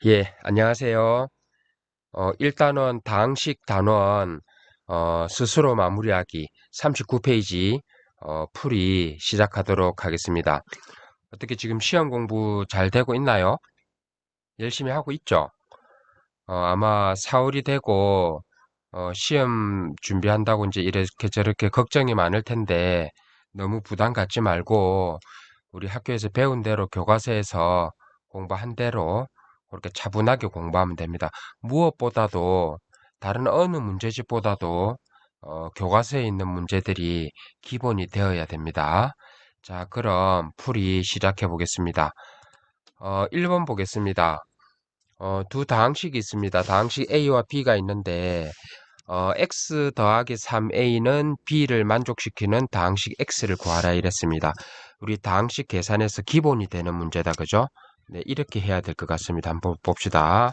예, 안녕하세요. 1단원 다항식 단원 스스로 마무리하기 39페이지 풀이 시작하도록 하겠습니다. 어떻게 지금 시험 공부 잘 되고 있나요? 열심히 하고 있죠? 아마 4월이 되고 시험 준비한다고 이제 이렇게 저렇게 걱정이 많을 텐데 너무 부담 갖지 말고 우리 학교에서 배운 대로 교과서에서 공부한 대로 그렇게 차분하게 공부하면 됩니다. 무엇보다도 다른 어느 문제집보다도 교과서에 있는 문제들이 기본이 되어야 됩니다. 자, 그럼 풀이 시작해 보겠습니다. 1번 보겠습니다. 두 다항식이 있습니다. 다항식 A와 B가 있는데 x 더하기 3a는 b를 만족시키는 다항식 x를 구하라 이랬습니다. 우리 다항식 계산에서 기본이 되는 문제다. 그죠? 네, 이렇게 해야 될 것 같습니다. 한번 봅시다.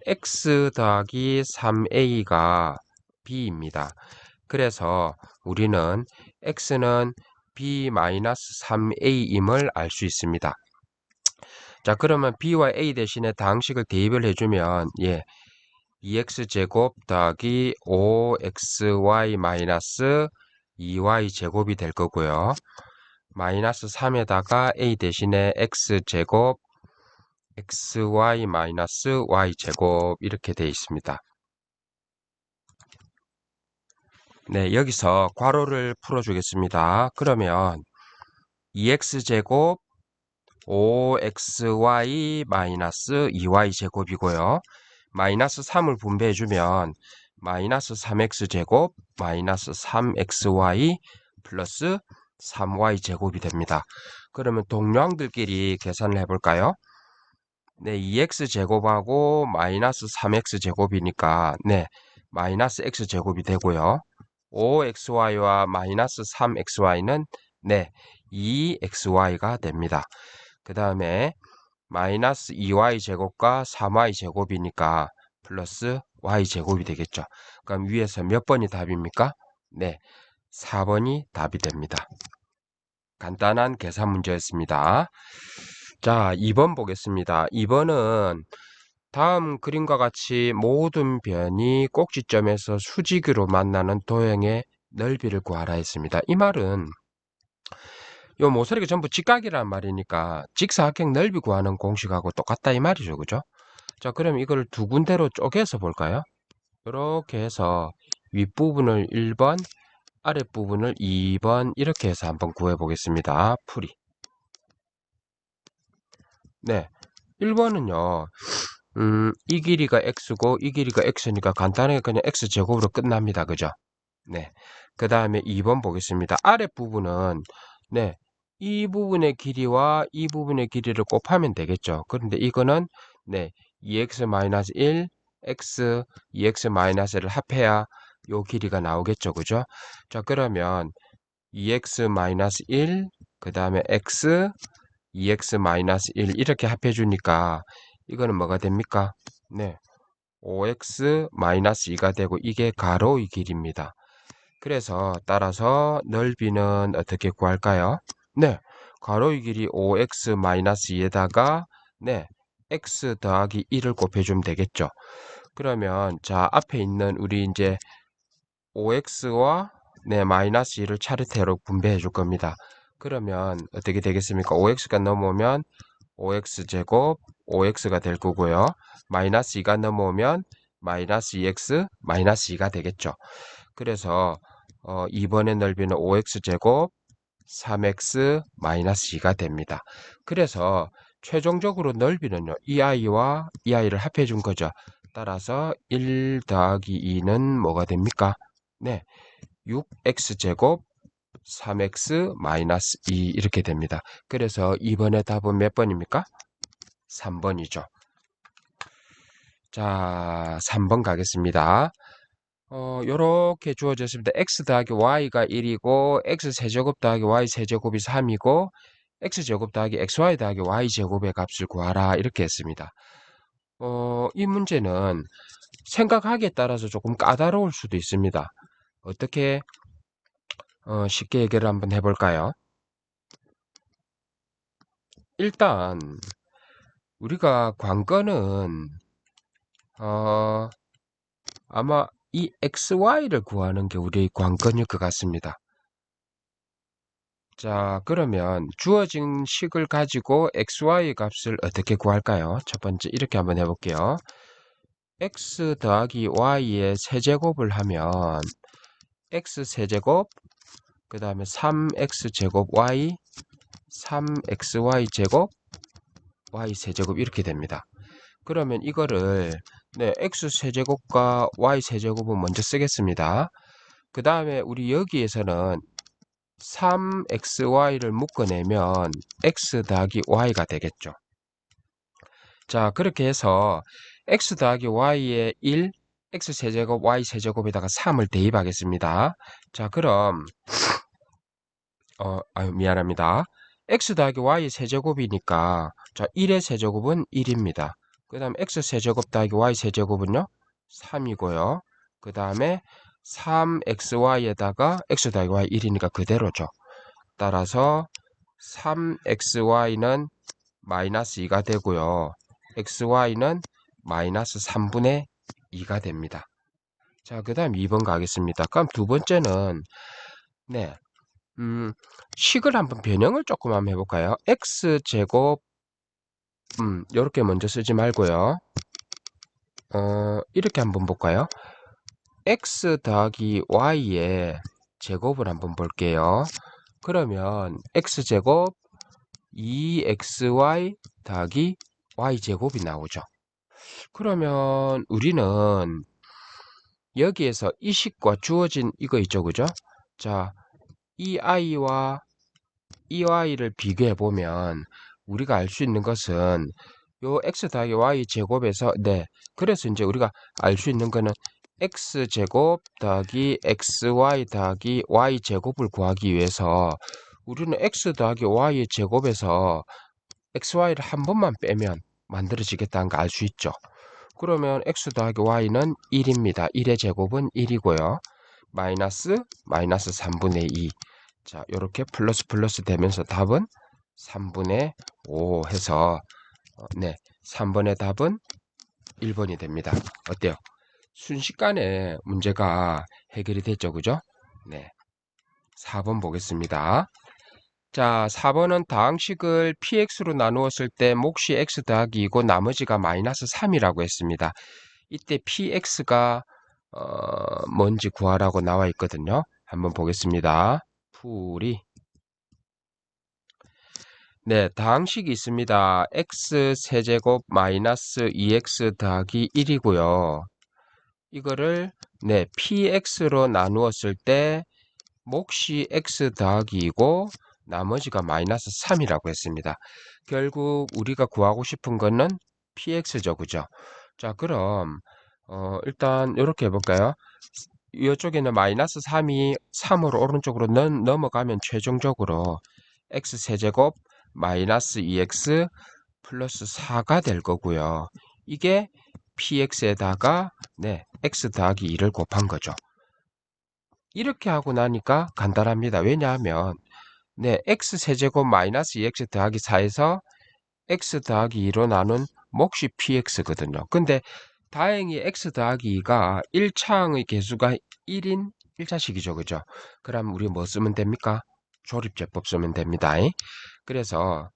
x 더하기 3a가 b입니다. 그래서 우리는 x는 b-3a임을 알 수 있습니다. 자, 그러면 b와 a 대신에 다항식을 대입을 해주면 2x제곱 더하기 5xy 마이너스 2y 제곱이 될 거고요. 마이너스 3에다가 a 대신에 x제곱 xy 마이너스 y 제곱 이렇게 되어 있습니다. 네, 여기서 괄호를 풀어주겠습니다. 그러면 2x제곱 5xy 마이너스 2y 제곱이고요. 마이너스 3을 분배해주면 마이너스 3x제곱 마이너스 3xy 플러스 3y 제곱이 됩니다. 그러면 동량들끼리 계산을 해볼까요? 네, 2x제곱하고 마이너스 3x제곱이니까 네, 마이너스 x제곱이 되고요. 5xy와 마이너스 3xy는 네, 2xy가 됩니다. 그 다음에 마이너스 2y 제곱과 3y 제곱이니까 플러스 y 제곱이 되겠죠. 그럼 위에서 몇 번이 답입니까? 네, 4번이 답이 됩니다. 간단한 계산 문제였습니다. 자, 2번 보겠습니다. 2번은 다음 그림과 같이 모든 변이 꼭지점에서 수직으로 만나는 도형의 넓이를 구하라 했습니다. 이 말은 요 모서리가 전부 직각이란 말이니까 직사각형 넓이 구하는 공식하고 똑같다 이 말이죠. 그죠? 자, 그럼 이걸 두 군데로 쪼개서 볼까요? 이렇게 해서 윗부분을 1번, 아랫부분을 2번 이렇게 해서 한번 구해 보겠습니다. 풀이. 네. 1번은요. 이 길이가 x고 이 길이가 x니까 간단하게 그냥 x제곱으로 끝납니다. 그죠? 네. 그 다음에 2번 보겠습니다. 아랫부분은 네. 이 부분의 길이와 이 부분의 길이를 곱하면 되겠죠. 그런데 이거는 네. 2x-1 x 2x-를 합해야 요 길이가 나오겠죠. 그죠? 자, 그러면 2x-1 그 다음에 x 2x-1 이렇게 합해 주니까 이거는 뭐가 됩니까? 네. 5x-2가 되고 이게 가로의 길이입니다. 그래서 따라서 넓이는 어떻게 구할까요? 네. 가로의 길이 5x-2에다가 네. x 더하기 1을 곱해주면 되겠죠. 그러면 자, 앞에 있는 우리 이제 5x와 네, 마이너스 1을 차례대로 분배해 줄 겁니다. 그러면 어떻게 되겠습니까? 5x가 넘어오면 5x제곱 5x가 될 거고요. 마이너스 2가 넘어오면 마이너스 2x 마이너스 2가 되겠죠. 그래서 2번의 넓이는 5x제곱 3x 마이너스 2가 됩니다. 그래서 최종적으로 넓이는요. 이 아이와 이 아이를 합해 준 거죠. 따라서 1 더하기 2는 뭐가 됩니까? 네, 6x제곱 3x 마이너스 2 이렇게 됩니다. 그래서 2번의 답은 몇 번입니까? 3번이죠. 자, 3번 가겠습니다. 요렇게 주어졌습니다. x 더하기 y가 1이고 x 세제곱 더하기 y 세제곱이 3이고 x 제곱 더하기 xy 더하기 y 제곱의 값을 구하라 이렇게 했습니다. 이 문제는 생각하기에 따라서 조금 까다로울 수도 있습니다. 어떻게 쉽게 해결을 한번 해볼까요? 일단 우리가 관건은 아마 이 xy를 구하는 게 우리의 관건일 것 같습니다. 자, 그러면 주어진 식을 가지고 xy 값을 어떻게 구할까요? 첫 번째 이렇게 한번 해볼게요. x 더하기 y의 세제곱을 하면 x 세제곱 그 다음에 3x제곱 y 3xy 제곱 y 세제곱 이렇게 됩니다. 그러면 이거를 네, x 세제곱과 y 세제곱은 먼저 쓰겠습니다. 그 다음에 우리 여기에서는 3xy를 묶어내면 x 더하기 y가 되겠죠. 자, 그렇게 해서 x 더하기 y에 1, x 세제곱 y 세제곱에다가 3을 대입하겠습니다. 자, 그럼 미안합니다. x 더하기 y 세제곱이니까 자 1의 세제곱은 1입니다. 그 다음 x 세제곱 더하기 y 세제곱은요 3이고요. 그 다음에 3xy에다가 x 더하기 y 1이니까 그대로죠. 따라서 3xy는 마이너스 2가 되고요. xy는 마이너스 3분의 2가 됩니다. 자, 그 다음 2번 가겠습니다. 그럼 두 번째는 네, 식을 한번 변형을 조금 한번 해볼까요? x제곱 요렇게 먼저 쓰지 말고요. 이렇게 한번 볼까요? x 더하기 y의 제곱을 한번 볼게요. 그러면 x제곱 2xy 더하기 y제곱이 나오죠. 그러면 우리는 여기에서 이 식과 주어진 이거 있죠, 그죠? 자, 이 i와 이 y를 비교해 보면 우리가 알 수 있는 것은 요 x 더하기 y 제곱에서 네, 그래서 이제 우리가 알 수 있는 거는 x 제곱 더하기 xy 더하기 y 제곱을 구하기 위해서 우리는 x 더하기 y 제곱에서 xy를 한 번만 빼면 만들어지겠다는 거 알 수 있죠. 그러면 x 더하기 y는 1입니다. 1의 제곱은 1이고요. 마이너스 3분의 2. 자, 이렇게 플러스 플러스 되면서 답은 3분의 5 해서 네, 3번의 답은 1번이 됩니다. 어때요? 순식간에 문제가 해결이 됐죠, 그죠? 네, 4번 보겠습니다. 자, 4번은 다항식을 px로 나누었을 때 몫이 x 더하기 2고 나머지가 마이너스 3이라고 했습니다. 이때 px가 뭔지 구하라고 나와 있거든요. 한번 보겠습니다. 풀이 네, 다항식이 있습니다. x 세제곱 마이너스 2x 더하기 1이고요. 이거를 네, px로 나누었을 때 몫이 x 더하기 2고 나머지가 마이너스 3이라고 했습니다. 결국 우리가 구하고 싶은 거는 px죠, 그죠? 자, 그럼 일단 이렇게 해볼까요? 이쪽에는 마이너스 3이 3으로 오른쪽으로 넘어가면 최종적으로 x 세제곱 마이너스 2x 플러스 4가 될 거고요. 이게 px에다가 네, x 더하기 2를 곱한 거죠. 이렇게 하고 나니까 간단합니다. 왜냐하면 네, x 세제곱 마이너스 2x 더하기 4에서 x 더하기 2로 나눈 몫이 px거든요. 근데 다행히 x 더하기 2가 1차항의 개수가 1인 1차식이죠. 그죠? 그럼 우리 뭐 쓰면 됩니까? 조립제법 쓰면 됩니다. 그래서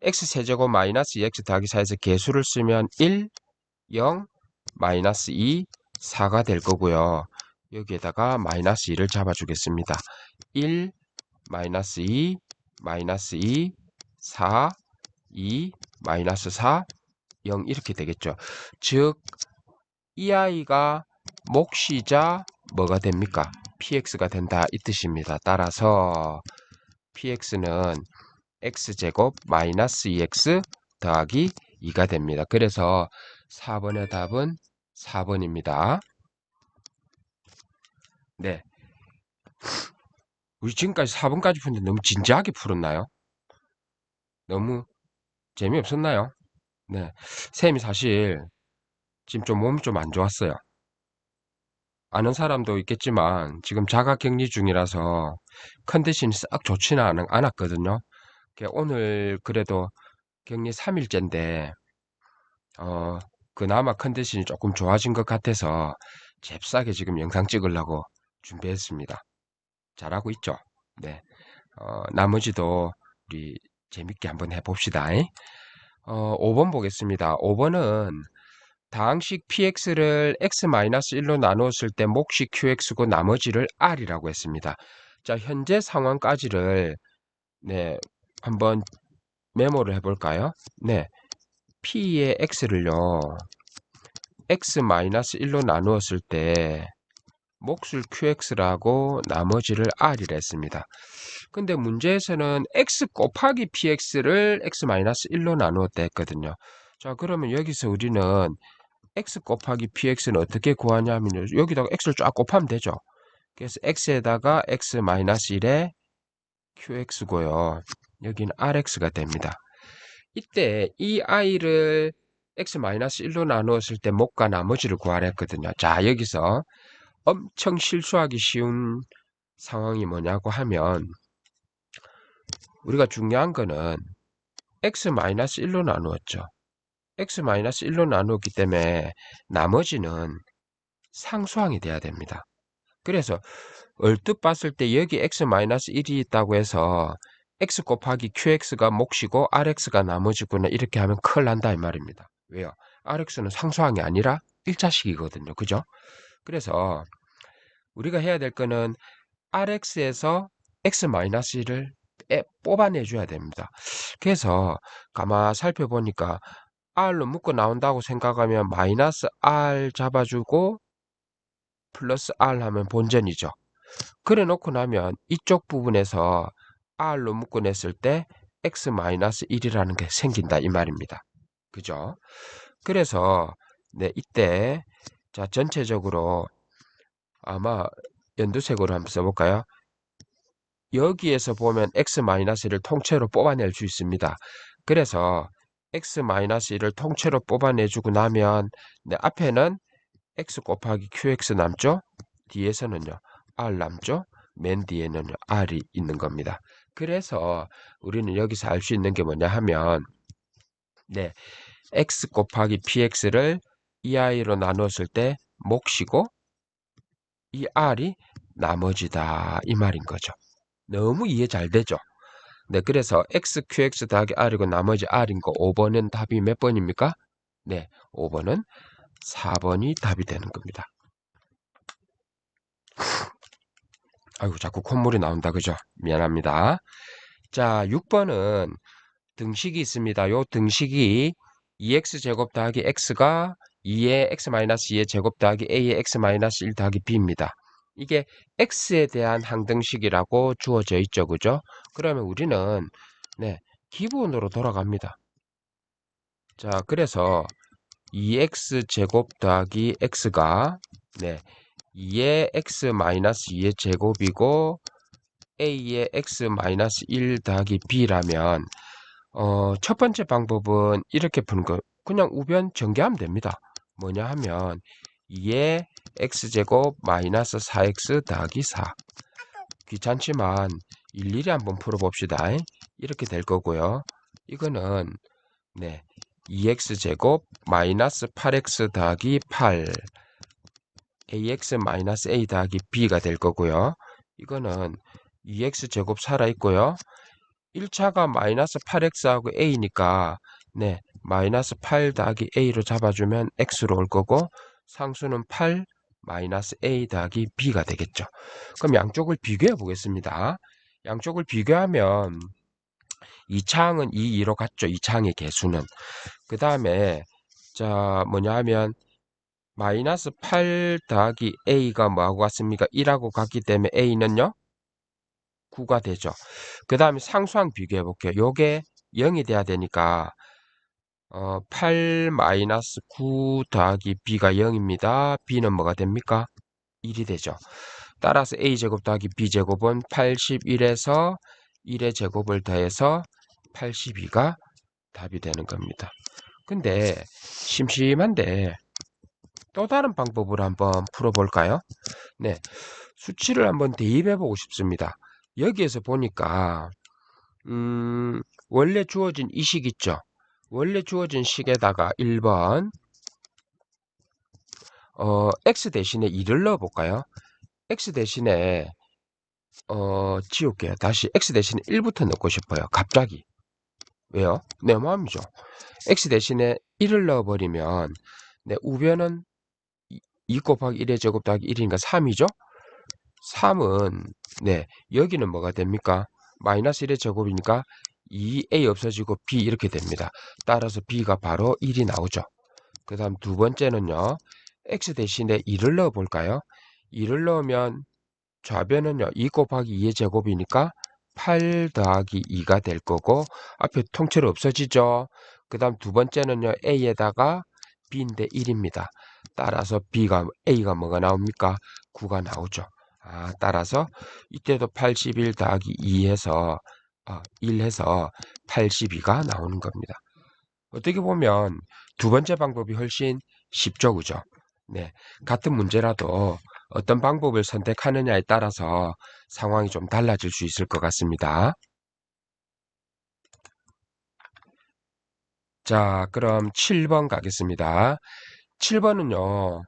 x세제곱 마이너스 2x 더하기 4에서 개수를 쓰면 1, 0, 마이너스 2, 4가 될 거고요. 여기에다가 마이너스 2를 잡아주겠습니다. 1, 마이너스 2, 마이너스 2, 4, 2, 마이너스 4, 0 이렇게 되겠죠. 즉, 이 아이가 몫이자 뭐가 됩니까? px가 된다 이 뜻입니다. 따라서 px는 x제곱 마이너스 2x 더하기 2가 됩니다. 그래서 4번의 답은 4번입니다. 네. 우리 지금까지 4번까지 푸는데 너무 진지하게 풀었나요? 너무 재미없었나요? 네. 쌤이 사실 지금 좀 몸이 좀 안 좋았어요. 아는 사람도 있겠지만 지금 자가격리 중이라서 컨디션이 싹 좋지는 않았거든요. 오늘 그래도 격리 3일째인데 그나마 컨디션이 조금 좋아진 것 같아서 잽싸게 지금 영상 찍으려고 준비했습니다. 잘하고 있죠? 네. 나머지도 우리 재밌게 한번 해봅시다. 5번 보겠습니다. 5번은 다항식 px를 x-1로 나누었을 때 몫이 qx고 나머지를 r이라고 했습니다. 자, 현재 상황까지를 네, 한번 메모를 해볼까요? 네, p의 x를요, x-1로 나누었을 때 몫을 qx라고 나머지를 r이라 했습니다. 근데 문제에서는 x 곱하기 px를 x-1로 나누었다 했거든요. 자, 그러면 여기서 우리는 x 곱하기 px는 어떻게 구하냐면 여기다가 x를 쫙 곱하면 되죠. 그래서 x에다가 x-1에 qx고요. 여기는 rx가 됩니다. 이때 이 i를 x-1로 나누었을 때 몫과 나머지를 구하라 했거든요. 자, 여기서 엄청 실수하기 쉬운 상황이 뭐냐고 하면 우리가 중요한 거는 x-1로 나누었죠. x-1로 나누었기 때문에 나머지는 상수항이 돼야 됩니다. 그래서 얼뜻 봤을 때 여기 x-1이 있다고 해서 x 곱하기 qx가 몫이고 rx가 나머지구나 이렇게 하면 큰일 난다 이 말입니다. 왜요? rx는 상수항이 아니라 1차식이거든요. 그죠? 그래서 우리가 해야 될 거는 rx에서 x-를 뽑아내줘야 됩니다. 그래서 가만 살펴보니까 r로 묶어 나온다고 생각하면 마이너스 r 잡아주고 플러스 r 하면 본전이죠. 그래 놓고 나면 이쪽 부분에서 r로 묶어냈을 때 x-1이라는 게 생긴다 이 말입니다. 그죠? 그래서 네, 이때 자 전체적으로 아마 연두색으로 한번 써볼까요? 여기에서 보면 x-를 통째로 뽑아낼 수 있습니다. 그래서 x-1을 통째로 뽑아내주고 나면 네, 앞에는 x 곱하기 qx 남죠? 뒤에서는요 r 남죠? 맨 뒤에는요 r이 있는 겁니다. 그래서 우리는 여기서 알 수 있는 게 뭐냐 하면 네, x 곱하기 px를 이 i로 나눴을 때 몫이고 이 r이 나머지다 이 말인 거죠. 너무 이해 잘 되죠? 네, 그래서 x, qx 더하기 r이고 나머지 r인 거 5번은 답이 몇 번입니까? 네, 5번은 4번이 답이 되는 겁니다. 아이고, 자꾸 콧물이 나온다. 그죠? 미안합니다. 자, 6번은 등식이 있습니다. 요 등식이 2x제곱 더하기 x가 2의 x-2의 제곱 더하기 a의 x-1 더하기 b입니다. 이게 x에 대한 항등식이라고 주어져 있죠. 그죠? 그러면 우리는 네, 기본으로 돌아갑니다. 자, 그래서 2x제곱 더하기 x가 네, 2의 x-2의 제곱이고 a의 x-1 더하기 b라면 첫 번째 방법은 이렇게 푸는 거 그냥 우변 전개하면 됩니다. 뭐냐 하면 2의 x제곱 마이너스 4x 더하기 4 귀찮지만 일일이 한번 풀어봅시다. 이렇게 될 거고요. 이거는 네 2x제곱 마이너스 8x 더하기 8 ax 마이너스 a 더하기 b가 될 거고요. 이거는 2x제곱 살아있고요. 1차가 마이너스 8x하고 a니까 네 마이너스 8 더하기 a로 잡아주면 x로 올 거고 상수는 8 마이너스 a 더하기 b가 되겠죠. 그럼 양쪽을 비교해 보겠습니다. 양쪽을 비교하면 2차항은 2, 2로 같죠. 2차항의 개수는. 그 다음에 자 뭐냐 하면 마이너스 8 더하기 a가 뭐하고 같습니까? 1하고 같기 때문에 a는요 9가 되죠. 그 다음에 상수항 비교해 볼게요. 요게 0이 돼야 되니까 8 마이너스 9 더하기 b가 0입니다. b는 뭐가 됩니까? 1이 되죠. 따라서 a제곱 더하기 b제곱은 81에서 1의 제곱을 더해서 82가 답이 되는 겁니다. 근데 심심한데 또 다른 방법으로 한번 풀어볼까요? 네, 수치를 한번 대입해 보고 싶습니다. 여기에서 보니까 원래 주어진 이 식 있죠? 원래 주어진 식에다가 1번 x 대신에 2를 넣어볼까요? x 대신에 지울게요. 다시 x 대신에 1부터 넣고 싶어요. 갑자기. 왜요? 내 마음이죠. x 대신에 1을 넣어버리면 내 우변은 2 곱하기 1의 제곱 더하기 1이니까 3이죠? 3은 네 여기는 뭐가 됩니까? 마이너스 1의 제곱이니까 2a 없어지고 b 이렇게 됩니다. 따라서 b가 바로 1이 나오죠. 그 다음 두 번째는요. x 대신에 2를 넣어 볼까요? 2를 넣으면 좌변은요. 2 곱하기 2의 제곱이니까 8 더하기 2가 될 거고 앞에 통째로 없어지죠. 그 다음 두 번째는요. a에다가 b인데 1입니다. 따라서 a가 뭐가 나옵니까? 9가 나오죠. 따라서 이때도 81 더하기 2 해서 1 해서 82가 나오는 겁니다. 어떻게 보면 두 번째 방법이 훨씬 쉽죠, 그죠? 네, 같은 문제라도 어떤 방법을 선택하느냐에 따라서 상황이 좀 달라질 수 있을 것 같습니다. 자, 그럼 7번 가겠습니다. 7번은요,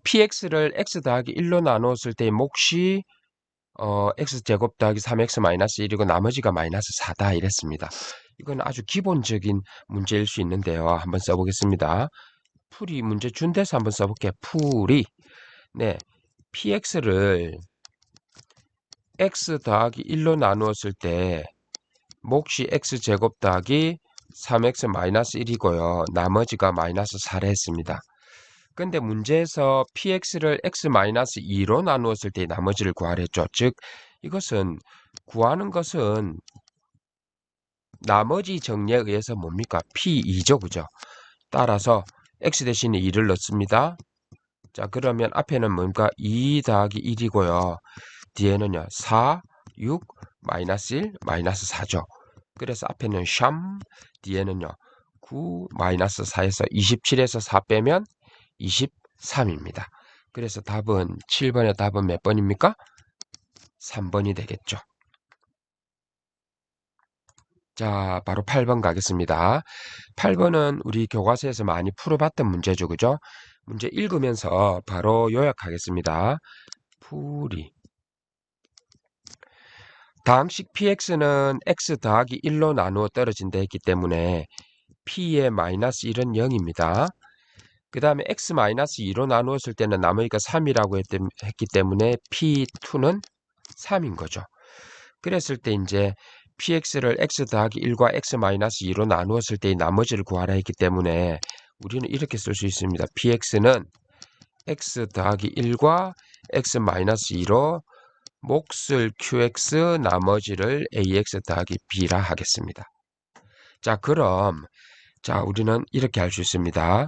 px를 x 더하기 1로 나누었을 때의 몫이 x제곱 더하기 3x 마이너스 1이고 나머지가 마이너스 4다 이랬습니다. 이건 아주 기본적인 문제일 수 있는데요. 한번 써보겠습니다. 풀이 문제 준 데서 한번 써볼게요. 풀이 네, px를 x 더하기 1로 나누었을 때 몫이 x제곱 더하기 3x 마이너스 1이고요. 나머지가 마이너스 4를 했습니다. 근데 문제에서 px를 x 마이너스 2로 나누었을 때 나머지를 구하랬죠. 즉 이것은 구하는 것은 나머지 정리에 의해서 뭡니까? p2죠. 그죠? 따라서 x 대신에 2를 넣습니다. 자, 그러면 앞에는 뭔가 2 더하기 1이고요. 뒤에는요. 4, 6, 마이너스 1, 마이너스 4죠. 그래서 앞에는 샴, 뒤에는요. 9, 마이너스 4에서 27에서 4 빼면 23입니다. 그래서 답은 7번의 답은 몇 번입니까? 3번이 되겠죠. 자, 바로 8번 가겠습니다. 8번은 우리 교과서에서 많이 풀어봤던 문제죠. 그죠? 문제 읽으면서 바로 요약하겠습니다. 풀이 다항식 px는 x 더하기 1로 나누어 떨어진다 했기 때문에 p의 마이너스 1은 0입니다. 그 다음에 x 마이너스 2로 나누었을 때는 나머지가 3이라고 했기 때문에 p2는 3인 거죠. 그랬을 때 이제 px를 x 더하기 1과 x 마이너스 2로 나누었을 때의 나머지를 구하라 했기 때문에 우리는 이렇게 쓸 수 있습니다. px는 x 더하기 1과 x 마이너스 2로 몫을 qx 나머지를 ax 더하기 b라 하겠습니다. 자, 그럼 우리는 이렇게 할 수 있습니다.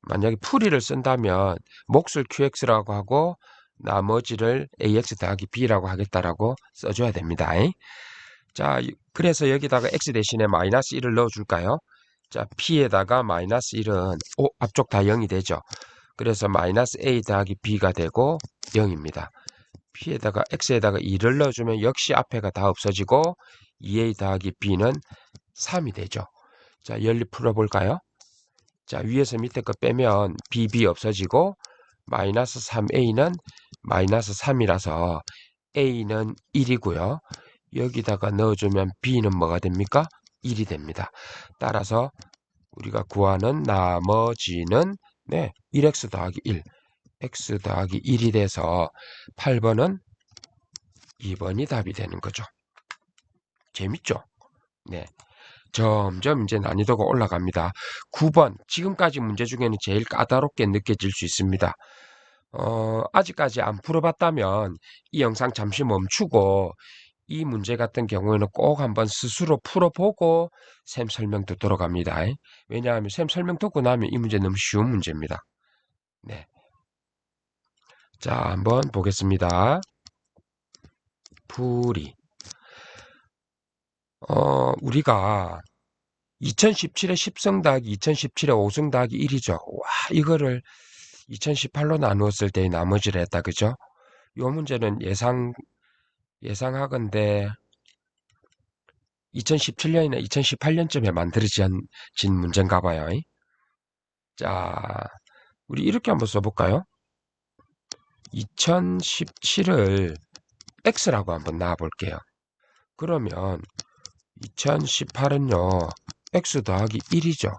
만약에 풀이를 쓴다면 몫을 qx라고 하고 나머지를 ax 더하기 b라고 하겠다라고 써줘야 됩니다. 자, 그래서 여기다가 x 대신에 마이너스 1을 넣어줄까요? 자, p에다가 마이너스 1은 앞쪽 다 0이 되죠. 그래서 마이너스 a 더하기 b가 되고 0입니다. p에다가 x에다가 2를 넣어주면 역시 앞에가 다 없어지고 2a 더하기 b는 3이 되죠. 자, 열리 풀어볼까요? 자, 위에서 밑에 거 빼면 bb 없어지고 마이너스 3a는 마이너스 3이라서 a는 1이고요. 여기다가 넣어주면 b는 뭐가 됩니까? 1이 됩니다. 따라서 우리가 구하는 나머지는 1x 더하기 1, x 더하기 1이 돼서 8번은 2번이 답이 되는 거죠. 재밌죠? 네. 점점 이제 난이도가 올라갑니다. 9번, 지금까지 문제 중에는 제일 까다롭게 느껴질 수 있습니다. 아직까지 안 풀어봤다면 이 영상 잠시 멈추고 이 문제 같은 경우에는 꼭 한번 스스로 풀어보고 쌤 설명 듣도록 합니다. 왜냐하면 쌤 설명 듣고 나면 이 문제 너무 쉬운 문제입니다. 네. 자, 한번 보겠습니다. 풀이. 우리가 2017에 10승 더하기 2017에 5승 더하기 1이죠. 와, 이거를 2018로 나누었을 때의 나머지를 했다. 그죠? 이 문제는 예상하건대 2017년이나 2018년쯤에 만들어진 문제인가 봐요. 자, 우리 이렇게 한번 써볼까요? 2017을 x라고 한번 놔볼게요. 그러면 2018은요, x 더하기 1이죠.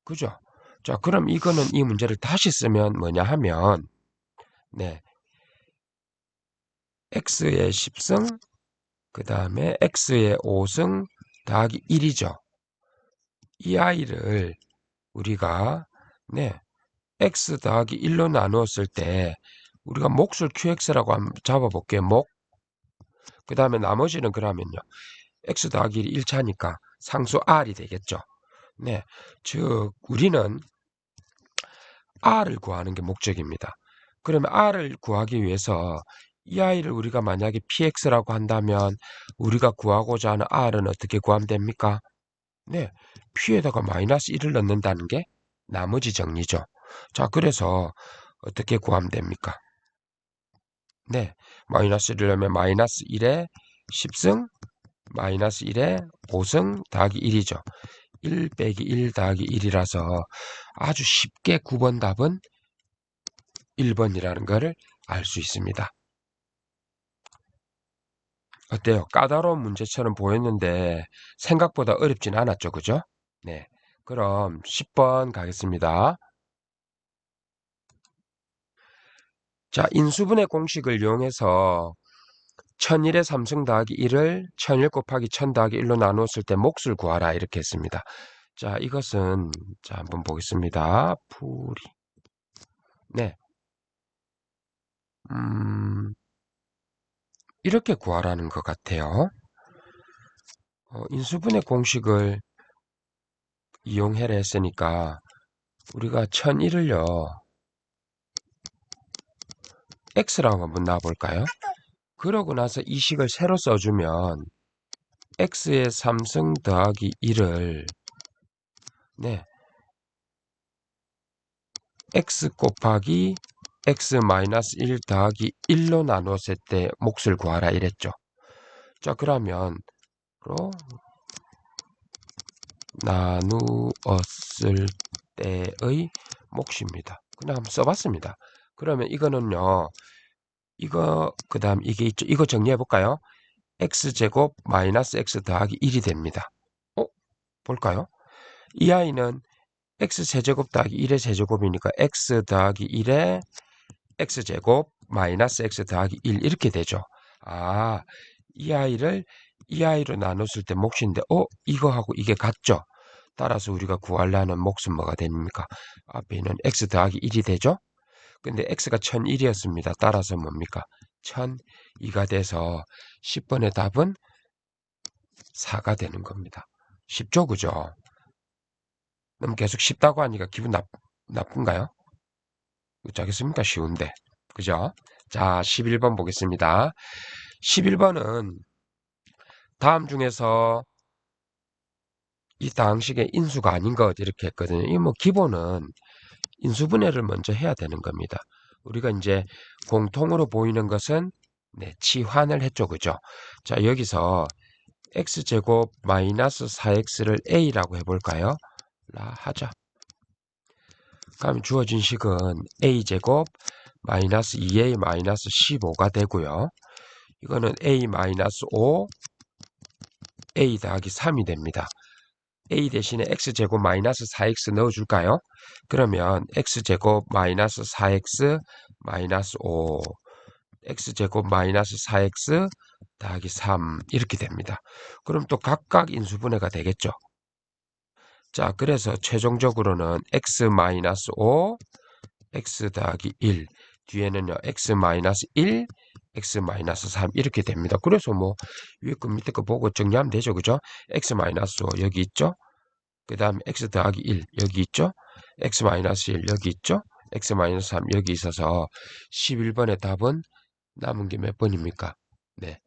그죠? 자, 그럼 이거는 이 문제를 다시 쓰면 뭐냐 하면, 네, x의 10승, 그 다음에 x의 5승 더하기 1이죠. 이 아이를 우리가, 네, x 더하기 1로 나누었을 때, 우리가 몫을 qx라고 한번 잡아볼게요. 몫. 그 다음에 나머지는 그러면요, x 더하기 1이 1차니까 상수 r이 되겠죠. 네, 즉 우리는 r을 구하는 게 목적입니다. 그러면 r을 구하기 위해서 이 아이를 우리가 만약에 px라고 한다면 우리가 구하고자 하는 r은 어떻게 구하면 됩니까? 네, p에다가 마이너스 1을 넣는다는 게 나머지 정리죠. 자, 그래서 어떻게 구하면 됩니까? 네, 마이너스 1을 넣으면 마이너스 1에 10승 마이너스 1에 5승 더하기 1이죠. 1 빼기 1 더하기 1이라서 아주 쉽게 9번 답은 1번이라는 것을 알 수 있습니다. 어때요? 까다로운 문제처럼 보였는데 생각보다 어렵진 않았죠. 그죠? 네. 그럼 10번 가겠습니다. 자, 인수분해 공식을 이용해서 1001의 3승 더하기 1을 1001 곱하기 1000 더하기 1로 나누었을 때 몫을 구하라 이렇게 했습니다. 자, 이것은 자, 한번 보겠습니다. 풀이. 네. 이렇게 구하라는 것 같아요. 인수분해 공식을 이용해라 했으니까 우리가 1001을요. x라고 한번 놔볼까요? 그러고 나서 이 식을 새로 써주면 x의 3승 더하기 1을 네, x 곱하기 x 마이너스 1 더하기 1로 나누었을 때 몫을 구하라 이랬죠. 자, 그러면 나누었을 때의 몫입니다. 그냥 한번 써봤습니다. 그러면 이거는요. 이거 그 다음 이게 있죠. 이거 정리해 볼까요? x제곱 마이너스 x 더하기 1이 됩니다. 볼까요? 이 아이는 x세제곱 더하기 1의 세제곱이니까 x 더하기 1의 x제곱 마이너스 x 더하기 1 이렇게 되죠. 아, 이 아이를 이 아이로 나눴을 때 몫인데 이거하고 이게 같죠? 따라서 우리가 구하려는 몫은 뭐가 됩니까? 앞에 있는 x 더하기 1이 되죠? 근데 x가 1001이었습니다. 따라서 뭡니까? 1002가 돼서 10번의 답은 4가 되는 겁니다. 쉽죠? 그죠? 그럼 계속 쉽다고 하니까 기분 나쁜가요? 어쩌겠습니까? 쉬운데. 그죠? 자, 11번 보겠습니다. 11번은 다음 중에서 이 다항식의 인수가 아닌 것 이렇게 했거든요. 이 뭐 기본은 인수분해를 먼저 해야 되는 겁니다. 우리가 이제 공통으로 보이는 것은 네, 치환을 했죠. 그죠? 자, 여기서 x제곱 마이너스 4x를 a라고 해볼까요? 하자. 그럼 주어진 식은 a제곱 마이너스 2a 마이너스 15가 되고요. 이거는 a 마이너스 5 a 더하기 3이 됩니다. a 대신에 x제곱 마이너스 4x 넣어줄까요? 그러면 x제곱 마이너스 4x 마이너스 5 x제곱 마이너스 4x 더하기 3 이렇게 됩니다. 그럼 또 각각 인수분해가 되겠죠. 자, 그래서 최종적으로는 x 마이너스 5 x 더하기 1 뒤에는요 x 마이너스 1 x 마이너스 3 이렇게 됩니다. 그래서 뭐 위에 거 밑에 거 보고 정리하면 되죠. 그죠? x 마이너스 5 여기 있죠. 그 다음에 x 더하기 1 여기 있죠. x 마이너스 1 여기 있죠. x 마이너스 3 여기 있어서 11번의 답은 남은 게 몇 번입니까? 네.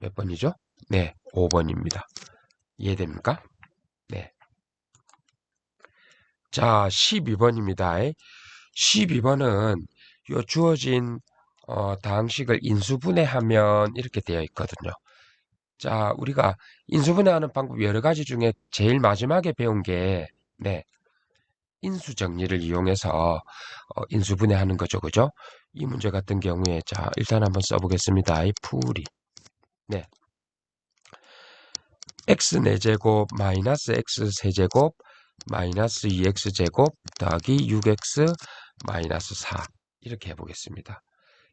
몇 번이죠? 네. 5번입니다. 이해됩니까? 네. 자, 12번입니다. 12번은 요 주어진 다항식을 인수분해하면 이렇게 되어 있거든요. 자, 우리가 인수분해하는 방법 여러 가지 중에 제일 마지막에 배운 게, 네, 인수 정리를 이용해서 인수분해하는 거죠. 그죠? 이 문제 같은 경우에, 자, 일단 한번 써보겠습니다. 이 풀이. 네. x 4제곱 마이너스 x 세제곱 마이너스 2x제곱 더하기 6x 마이너스 4 이렇게 해보겠습니다.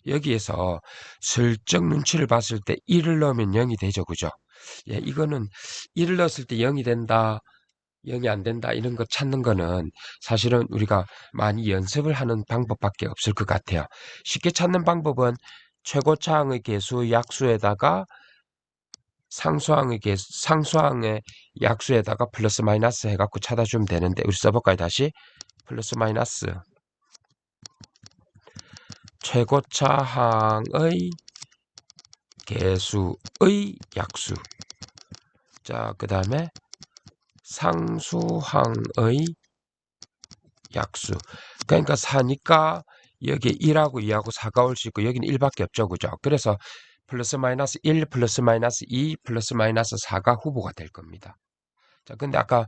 여기에서 슬쩍 눈치를 봤을 때 1을 넣으면 0이 되죠. 그죠? 예, 이거는 1을 넣었을 때 0이 된다, 0이 안 된다 이런 거 찾는 거는 사실은 우리가 많이 연습을 하는 방법밖에 없을 것 같아요. 쉽게 찾는 방법은 최고차항의 개수 약수에다가 상수항의 약수에다가 플러스 마이너스 해갖고 찾아주면 되는데, 우리 써볼까요? 다시 플러스 마이너스 최고차항의 개수의 약수. 자, 그 다음에 상수항의 약수. 그러니까 4니까 여기에 1하고 2하고 4가 올 수 있고 여기는 1밖에 없죠. 그죠? 그래서 플러스 마이너스 1 플러스 마이너스 2 플러스 마이너스 4가 후보가 될 겁니다. 자, 근데 아까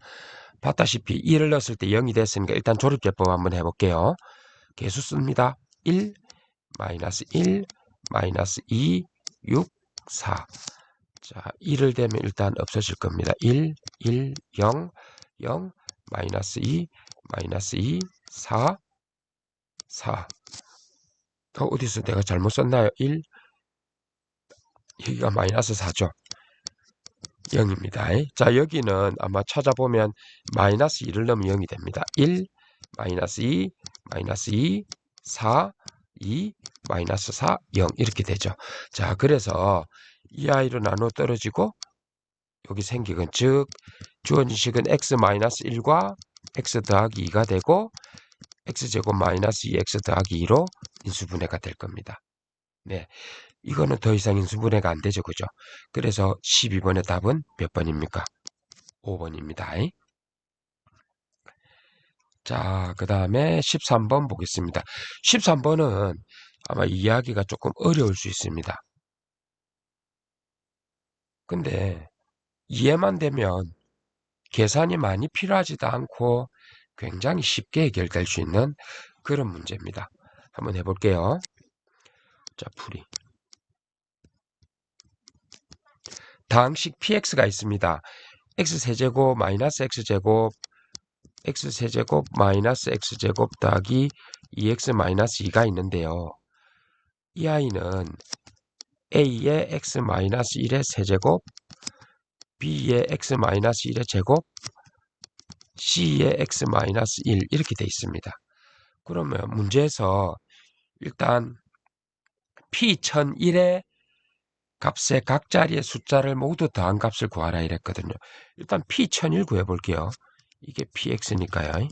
봤다시피 1을 넣었을 때 0이 됐으니까 일단 조립제법 한번 해볼게요. 개수 씁니다. 1 마이너스 1 마이너스 2 6 4. 자, 1을 대면 일단 없어질 겁니다. 1 1 0 0 마이너스 2 마이너스 2 4 4. 어디서 내가 잘못 썼나요? 1 여기가 마이너스 4죠. 0입니다. 자, 여기는 아마 찾아보면 마이너스 2를 넣으면 0이 됩니다. 1, 마이너스 2, 마이너스 2, 4, 2, 마이너스 4, 0 이렇게 되죠. 자, 그래서 이 아이로 나눠 떨어지고 여기 생기건 즉 주어진 식은 x 마이너스 1과 x 더하기 2가 되고 x제곱 마이너스 2x 더하기 2로 인수분해가 될 겁니다. 네, 이거는 더 이상 인수분해가 안 되죠. 그죠? 그래서 12번의 답은 몇 번입니까? 5번입니다. 자, 그 다음에 13번 보겠습니다. 13번은 아마 이해하기가 조금 어려울 수 있습니다. 근데 이해만 되면 계산이 많이 필요하지도 않고 굉장히 쉽게 해결될 수 있는 그런 문제입니다. 한번 해볼게요. 자, 풀이. 다항식 px가 있습니다. x세제곱 마이너스 x제곱 x세제곱 마이너스 x제곱 더하기 2x 마이너스 2가 있는데요. 이 아이는 a의 x 마이너스 1의 세제곱, b의 x 마이너스 1의 제곱, c의 x 마이너스 1 이렇게 돼 있습니다. 그러면 문제에서 일단 p1001의 값의 각 자리의 숫자를 모두 더한 값을 구하라 이랬거든요. 일단 p1001 구해볼게요. 이게 px니까요.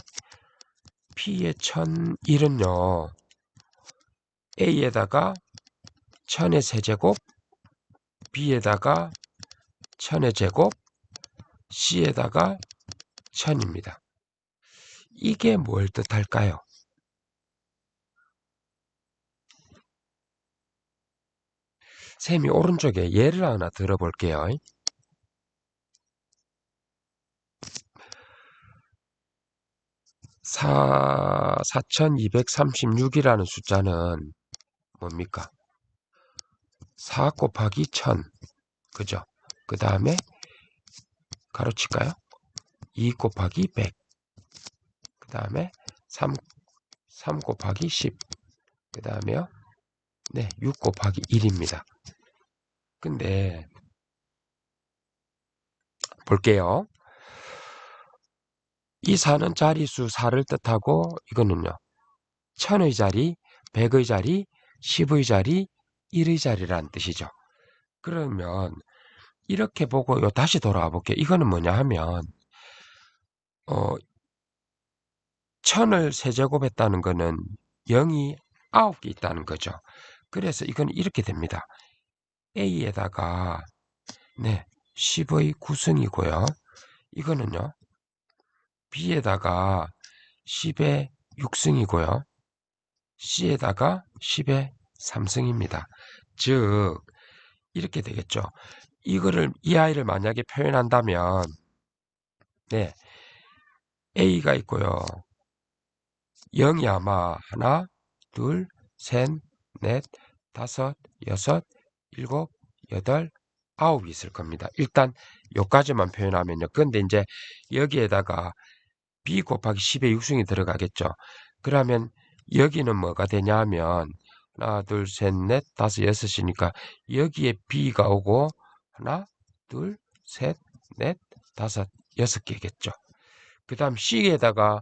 p의 1001은요. a에다가 1000의 세제곱, b에다가 1000의 제곱, c에다가 1000입니다. 이게 뭘 뜻할까요? 셈이 오른쪽에 예를 하나 들어볼게요. 4236이라는 숫자는 뭡니까? 4 곱하기 1000. 그죠? 그 다음에 가로칠까요? 2 곱하기 100. 그 다음에 3 곱하기 10. 그 다음에요. 네, 6 곱하기 1입니다. 근데 볼게요. 이 4는 자리수 4를 뜻하고 이거는요. 1000의 자리, 100의 자리, 10의 자리, 1의 자리라는 뜻이죠. 그러면 이렇게 보고 다시 돌아와 볼게요. 이거는 뭐냐 하면 1000을 세제곱했다는 거는 0이 9개 있다는 거죠. 그래서 이건 이렇게 됩니다. A에다가 네, 10의 9승이고요. 이거는요. B에다가 10의 6승이고요. C에다가 10의 3승입니다. 즉 이렇게 되겠죠. 이 아이를 만약에 표현한다면, 네, A가 있고요. 0이 아마 하나, 둘, 셋, 넷, 다섯, 여섯, 일곱, 여덟, 아홉이 있을 겁니다. 일단 요까지만 표현하면요. 근데 이제 여기에다가 B 곱하기 10의 육승이 들어가겠죠. 그러면 여기는 뭐가 되냐 하면 하나, 둘, 셋, 넷, 다섯, 여섯이니까 여기에 B가 오고 하나, 둘, 셋, 넷, 다섯, 여섯 개겠죠. 그 다음 C에다가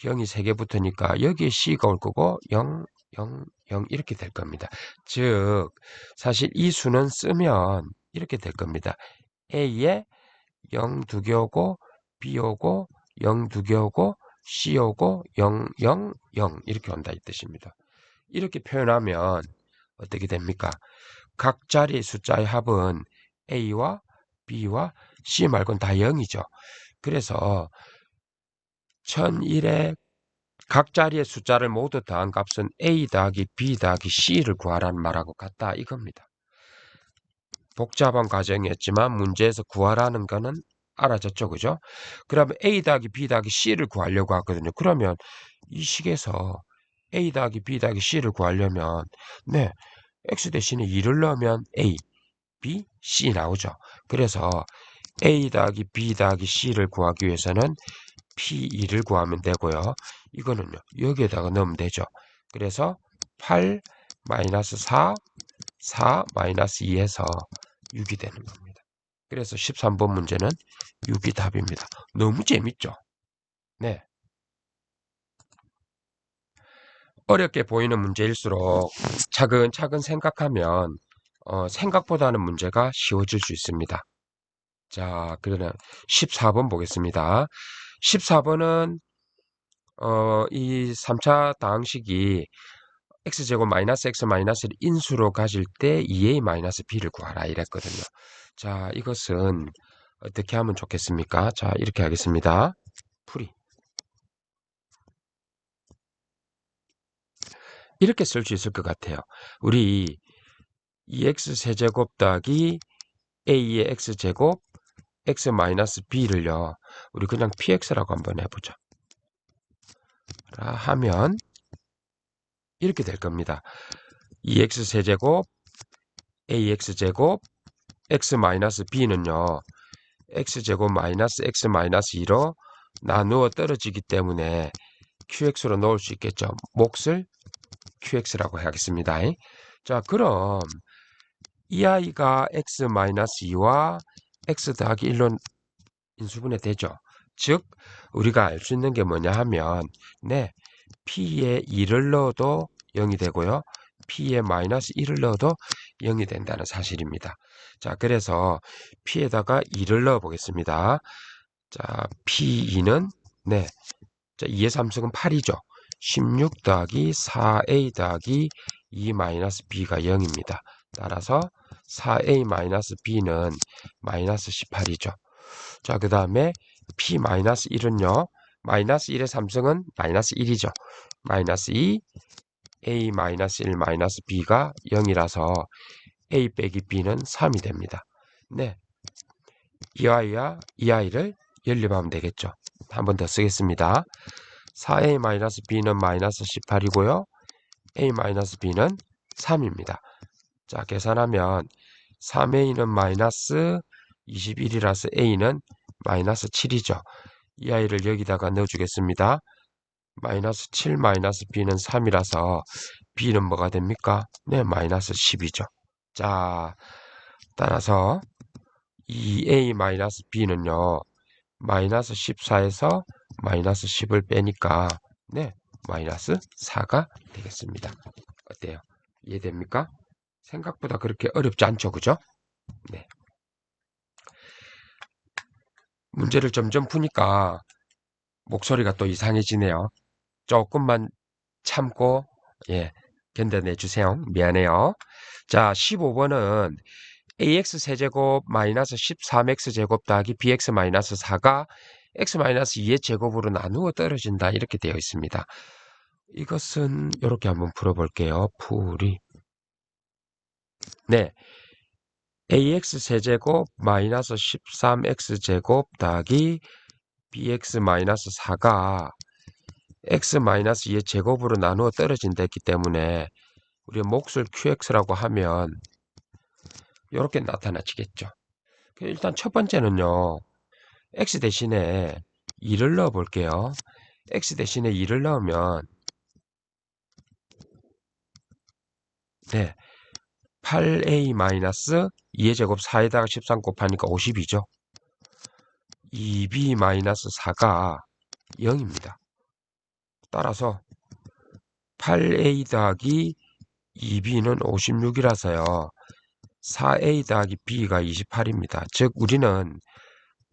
0이 3개 붙으니까 여기에 C가 올 거고 0, 0, 0 이렇게 될 겁니다. 즉 사실 이 수는 쓰면 이렇게 될 겁니다. A에 0 2개 오고 B 오고 0 2개 오고 C 오고 0, 0, 0 이렇게 온다 이 뜻입니다. 이렇게 표현하면 어떻게 됩니까? 각 자리의 숫자의 합은 A와 B와 C 말고는 다 0이죠. 그래서 1001에 각 자리의 숫자를 모두 더한 값은 A 더하기 B 더하기 C를 구하라는 말하고 같다 이겁니다. 복잡한 과정이었지만 문제에서 구하라는 거는 알아졌죠. 그죠? 그러면 A 더하기 B 더하기 C를 구하려고 하거든요. 그러면 이 식에서 A 더하기 B 더하기 C를 구하려면 네, X 대신에 2를 넣으면 A, B, C 나오죠. 그래서 A 더하기 B 더하기 C를 구하기 위해서는 P2를 구하면 되고요. 이거는요. 여기에다가 넣으면 되죠. 그래서 8 마이너스 4, 4 마이너스 2에서 6이 되는 겁니다. 그래서 13번 문제는 6이 답입니다. 너무 재밌죠? 네. 어렵게 보이는 문제일수록 차근차근 생각하면 생각보다는 문제가 쉬워질 수 있습니다. 자, 그러면 14번 보겠습니다. 14번은 이 3차 다항식이 x제곱 마이너스 x 마이너스를 인수로 가질 때 2a 마이너스 b를 구하라 이랬거든요. 자, 이것은 어떻게 하면 좋겠습니까? 자, 이렇게 하겠습니다. 풀이. 이렇게 쓸 수 있을 것 같아요. 우리 2x 세제곱 더하기 a의 x제곱 x 마이너스 b를요. 우리 그냥 px라고 한번 해보자. 하면 이렇게 될 겁니다. 2x 세제곱 ax제곱 x 마이너스 b는요. x제곱 마이너스 x 마이너스 2로 나누어 떨어지기 때문에 qx로 넣을 수 있겠죠. 몫을 qx라고 하겠습니다. 자, 그럼 이 아이가 x 마이너스 2와 x 더하기 1로 인수분해 되죠. 즉 우리가 알 수 있는 게 뭐냐 하면 네, p에 2를 넣어도 0이 되고요. p에 마이너스 1을 넣어도 0이 된다는 사실입니다. 자, 그래서 p에다가 2를 넣어 보겠습니다. 자, P2는 네, 자, 2의 3승은 8이죠. 16 더하기 4A 더하기 2 마이너스 B가 0입니다. 따라서 4A 마이너스 B는 마이너스 18이죠. 자, 그 다음에 P 마이너스 1은요. 마이너스 1의 3승은 마이너스 1이죠. 마이너스 2, A 마이너스 1 마이너스 B가 0이라서 A 빼기 B는 3이 됩니다. 네, 이 아이를 연립하면 되겠죠. 한 번 더 쓰겠습니다. 4a-b는 마이너스 18이고요. a-b는 3입니다. 자, 계산하면 3a는 마이너스 21이라서 a는 마이너스 7이죠. 이 아이를 여기다가 넣어주겠습니다. 마이너스 7 마이너스 b는 3이라서 b는 뭐가 됩니까? 네, 마이너스 10이죠. 자, 따라서 2a-b는요. 마이너스 14에서 마이너스 10을 빼니까 네, 마이너스 4가 되겠습니다. 어때요? 이해됩니까? 생각보다 그렇게 어렵지 않죠, 그죠? 네. 문제를 점점 푸니까 목소리가 또 이상해지네요. 조금만 참고 예, 견뎌내 주세요. 미안해요. 자, 15번은 ax 세제곱 마이너스 13x 제곱 더하기 bx 마이너스 4가 x 마이너스 2의 제곱으로 나누어 떨어진다 이렇게 되어 있습니다. 이것은 이렇게 한번 풀어볼게요. 풀이. 네, ax 세제곱 마이너스 13x제곱 더하기 bx 마이너스 4가 x 마이너스 2의 제곱으로 나누어 떨어진다 했기 때문에 우리가 몫을 qx라고 하면 이렇게 나타나지겠죠. 일단 첫 번째는요. x 대신에 2를 넣어 볼게요. x 대신에 2를 넣으면 네, 8a-2의 제곱 4에다가 13 곱하니까 50이죠. 2b-4가 0입니다. 따라서 8a 더하기 2b는 56이라서요. 4a 더하기 b가 28입니다. 즉 우리는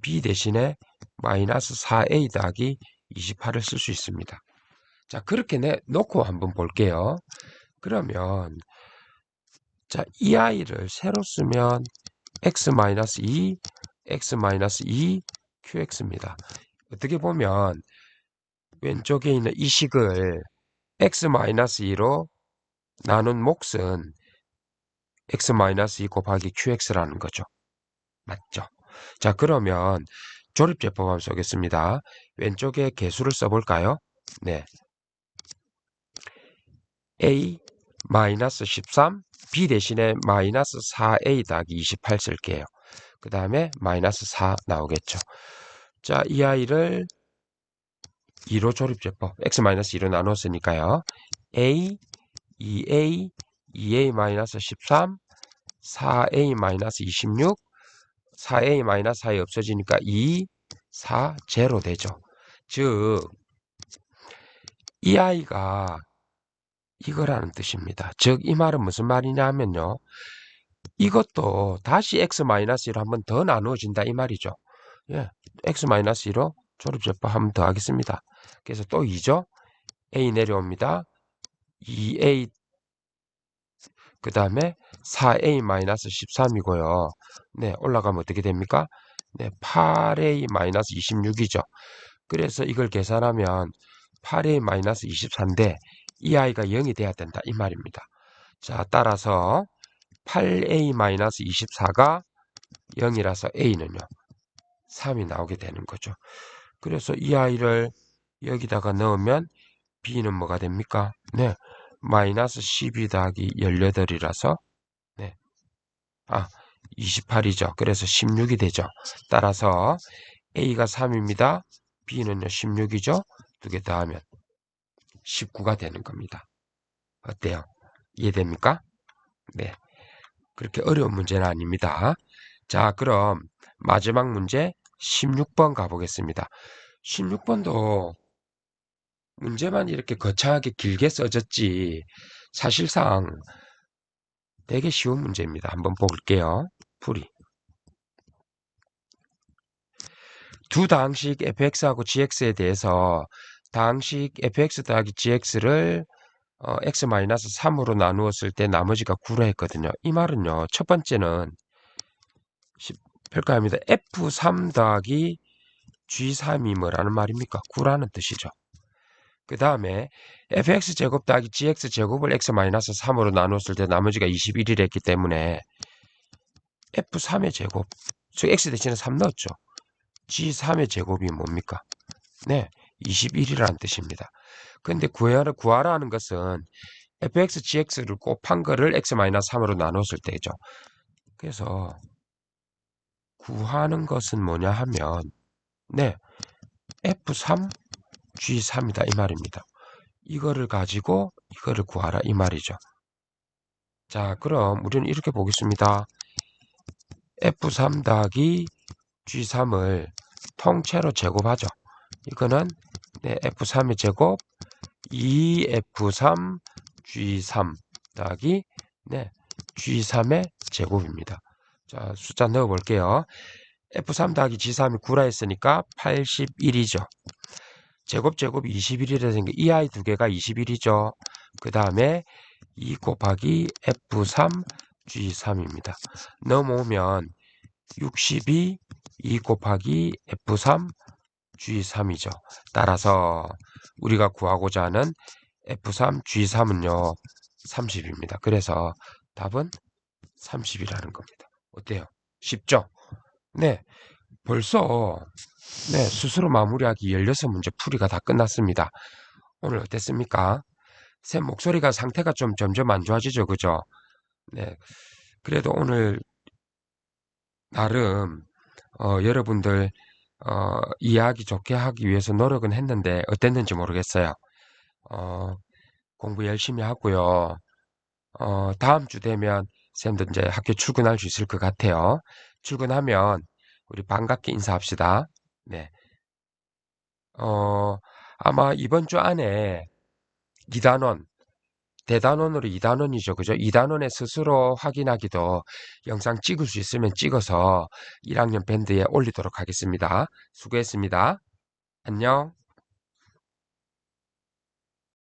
b 대신에 마이너스 4a 더하기 28을 쓸 수 있습니다. 자, 그렇게 놓고 한번 볼게요. 그러면 자, 이 아이를 세로 쓰면 x-2, x-2, qx입니다. 어떻게 보면 왼쪽에 있는 이 식을 x-2로 나눈 몫은 x-2 곱하기 qx라는 거죠. 맞죠? 자, 그러면 조립제법 쓰겠습니다. 왼쪽에 개수를 써볼까요? 네. a 마이너스 13, b 대신에 마이너스 4a 더하기 28 쓸게요. 그 다음에 마이너스 4 나오겠죠. 자, 이 아이를 2로 조립제법 x-2로 나눴으니까요. a, 2a, 2a 마이너스 13, 4a 마이너스 26, 4a 마이너스 4이 없어지니까 2, 4, 제로 되죠. 즉, 이 아이가 이거라는 뜻입니다. 즉, 이 말은 무슨 말이냐 하면요. 이것도 다시 x-1로 한 번 더 나누어진다 이 말이죠. 예, x-1로 조립제법 한 번 더 하겠습니다. 그래서 또 2죠. a 내려옵니다. 2a 그 다음에 4a-13이고요. 네, 올라가면 어떻게 됩니까? 네, 8a-26이죠. 그래서 이걸 계산하면 8a-24인데 이 아이가 0이 돼야 된다 이 말입니다. 자, 따라서 8a-24가 0이라서 a는요 3이 나오게 되는 거죠. 그래서 이 아이를 여기다가 넣으면 b는 뭐가 됩니까? 네, 마이너스 12 더하기 18이라서 네, 28이죠. 그래서 16이 되죠. 따라서 a가 3입니다. b는요 16이죠. 두 개 더하면 19가 되는 겁니다. 어때요? 이해됩니까? 네, 그렇게 어려운 문제는 아닙니다. 자, 그럼 마지막 문제 16번 가보겠습니다. 16번도 문제만 이렇게 거창하게 길게 써졌지 사실상 되게 쉬운 문제입니다. 한번 볼게요. 풀이. 두 다항식 fx하고 gx에 대해서 다항식 fx 더하기 gx를 x-3으로 나누었을 때 나머지가 9로 했거든요. 이 말은요. 첫 번째는 별거합니다. f3 더하기 g3이 뭐라는 말입니까? 9라는 뜻이죠. 그 다음에 fx제곱 더하기 gx제곱을 x-3으로 나눴을 때 나머지가 21이라 했기 때문에 f3의 제곱, 즉 x 대신에 3 넣었죠. g3의 제곱이 뭡니까? 네, 21이라는 뜻입니다. 근데 구하라 하는 것은 fx, gx를 곱한 거를 x-3으로 나눴을 때죠. 그래서 구하는 것은 뭐냐 하면 네, f3, g3이다 이 말입니다. 이거를 가지고 이거를 구하라 이 말이죠. 자, 그럼 우리는 이렇게 보겠습니다. f3 더하기 g3을 통째로 제곱하죠. 이거는 네, f3의 제곱 2f3 g3 더하기 네, g3의 제곱입니다. 자, 숫자 넣어 볼게요. f3 더하기 g3이 9라 했으니까 81이죠. 제곱이 21이라서 이 아이 두 개가 21이죠. 그 다음에 2 곱하기 f3 g3입니다. 넘어오면 62 2 곱하기 f3 g3이죠. 따라서 우리가 구하고자 하는 f3 g3은요 30입니다. 그래서 답은 30이라는 겁니다. 어때요? 쉽죠? 네, 벌써 네, 스스로 마무리하기 16문제 풀이가 다 끝났습니다. 오늘 어땠습니까? 쌤 목소리가 상태가 좀 점점 안 좋아지죠, 그죠? 네, 그래도 오늘 나름 여러분들 이해하기 좋게 하기 위해서 노력은 했는데 어땠는지 모르겠어요. 어, 공부 열심히 하고요. 다음 주 되면 쌤도 이제 학교 출근할 수 있을 것 같아요. 출근하면 우리 반갑게 인사합시다. 네. 어, 아마 이번 주 안에 2단원, 대단원으로 2단원이죠. 그죠? 2단원에 스스로 확인하기도 영상 찍을 수 있으면 찍어서 1학년 밴드에 올리도록 하겠습니다. 수고했습니다. 안녕.